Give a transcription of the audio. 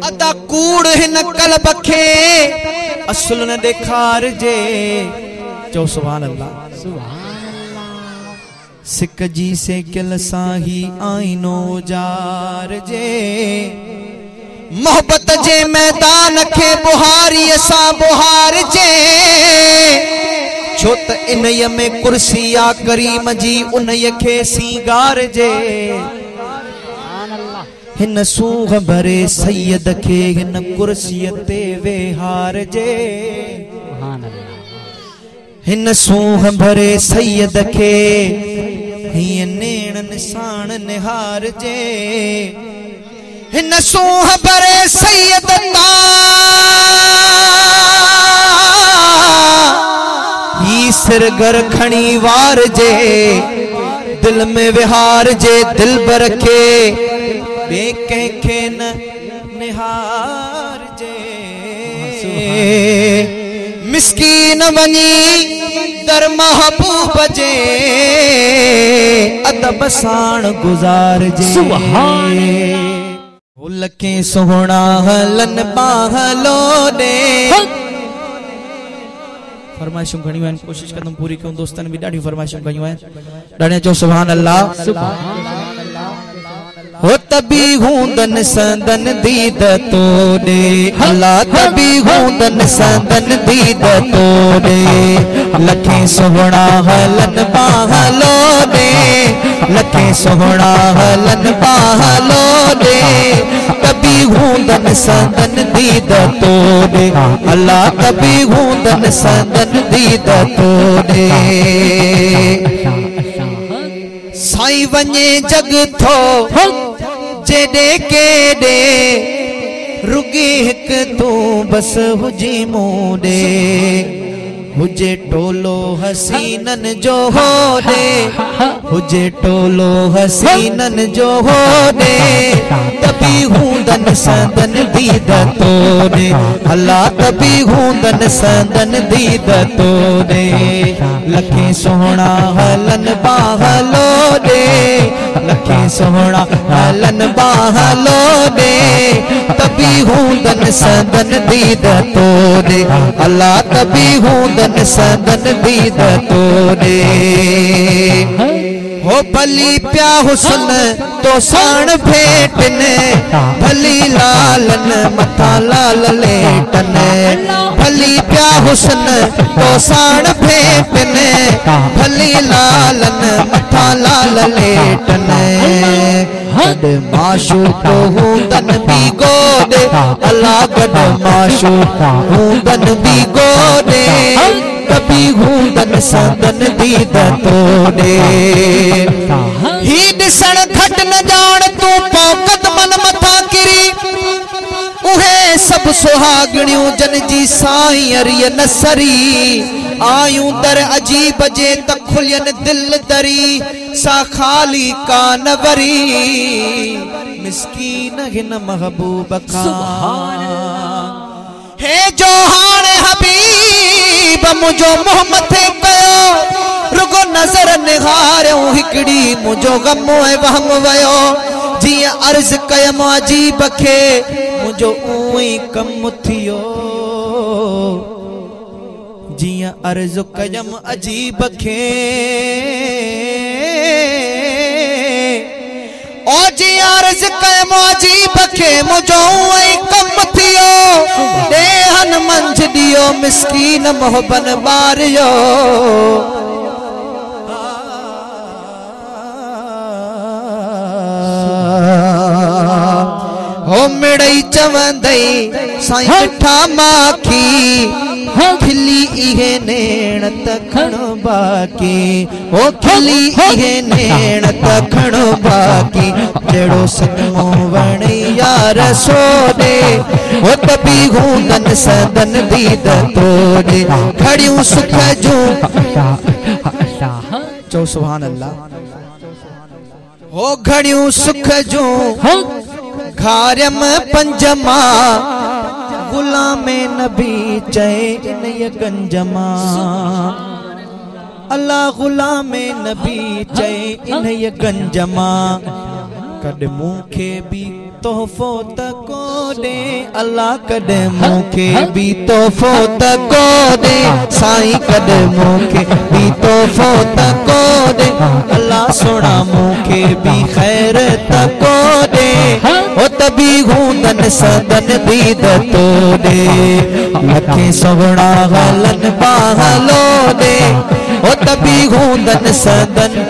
अदा कूड़ हिन कल्ब खे असुल न देखार जे। चो सुभान अल्लाह। सिक जी से किल साही आईनो जार जे। मोहब्बत जे मैदान खे बुहारी सा बुहार जे। छो त इन्हीअ में कुर्सी आ करीम जी उन्हीअ खे सींगार जे। हिन सूह भरे सैयद खे हिन कुर्सीअ ते वेहार जे। हिन सूह भरे सैयद खे हीअं नेण निशान निहार जे। हिन सूह भरे सैयद ही सिर घर खणी वार जे। दिल में विहार जे दिल बर खे बे कंहिंखे न निहार जे। मिस्कीन वञी दर महबूब जे अदब साण गुज़ार जे। लखे सोहणा हलन बाहलो दे। फरमाइशूं घणियूं आहिनि, कोशिश कंदुमि पूरी कयूं। दोस्तनि बि ॾाढियूं फरमाइशूं कयूं आहिनि। ॾाढे चओ सुभान अल्लाह। हो तभी हूंदन संदन दीद तोड़े अल्लाह तभी हूंदन संदन दीद तोड़े। लखे सोहणा हलन बाहलो दे। लखे सोहणा हलन बाहलो दे। तभी हूंदन संदन दीद तोड़े अल्लाह तभी हूंदन संदन दीद तोड़े। साईं वञे जग थो जेडे केडे रुगी हिक तू बस हुजी मूडे। हुजे टोलो हसीनन जो होदे। हुजे टोलो हसीनन जो होदे। तभी हूंदन संदन दीद तोड़े अल्लाह तभी हूंदन संदन दीद तोड़े। लखे सोहणा हलन बाहलो दे। लखे सोहणा हलन बाहलो दे। तभी हूंदन संदन दीद तोड़े अल्लाह तभी हूंदन संदन दीद तोड़े। हो भली प्या हुसन तो साण भेटन। भली लालन मथा लाल लेटन। भली प्या हुसन तो साण भेटन। भली लालन मथा लाल लेटन। गड माशूक हूंदन बि गोदे अल्लाह गड माशूक हूंदन बि गोदे। तभी हूंदन संदन दीद तोड़े। ही ॾिसण घट न जान तू पौकत मन मथा किरी। उहे सब सुहागणियूं जन जी साईं अरिय न सरी। आयूं दर अजीब जे त खुलियन दिल दरी। सा खाली कान वरी। मिस्कीन हिन महबूब खां हे जो हाणे हबीब मुझो मुंह मथे कयो। रुगो नजर निहारियूं हिकड़ी मुझो गम ऐं वहम वयो। जियां अर्ज कयम अजीब खे मुझो उई कम थियो। जियां अर्ज कयम अजीब खे ओ जियां अर्ज कयम अजीब खे मुझो उई कम थियो। देहन मंझ दियो मिस्कीन मोहबन बारियो। हो मिड़ई चवंदई साईं मिठा माखी। खिली इहे नेण तखण बाकी। ओ खिली इहे नेण तखण बाकी। जेड़ो सजमो वणे यार सोडे। ओ तभी हूंदन संदन दीद तोड़े। खड़ियूं सुख जूं चो सुभान अल्लाह। हो घड़ियूं सुख जूं घारियम पंजमा। गुलाम नबी चए इन गंजमा। अल्लाह गुलाम नबी चए इन गंजमा। कद मूंखे भी तोहफो तको दे अल्लाह कद मूंखे भी तोहफो तको दे साईं कद मूंखे भी तोहफो तको दे अल्लाह सोना मूंखे भी खैर तको दे ओ तभी हूंदन सदन दीद तो दे लखे सोना गलन बाहलो दे ओ तभी हूंदन सदन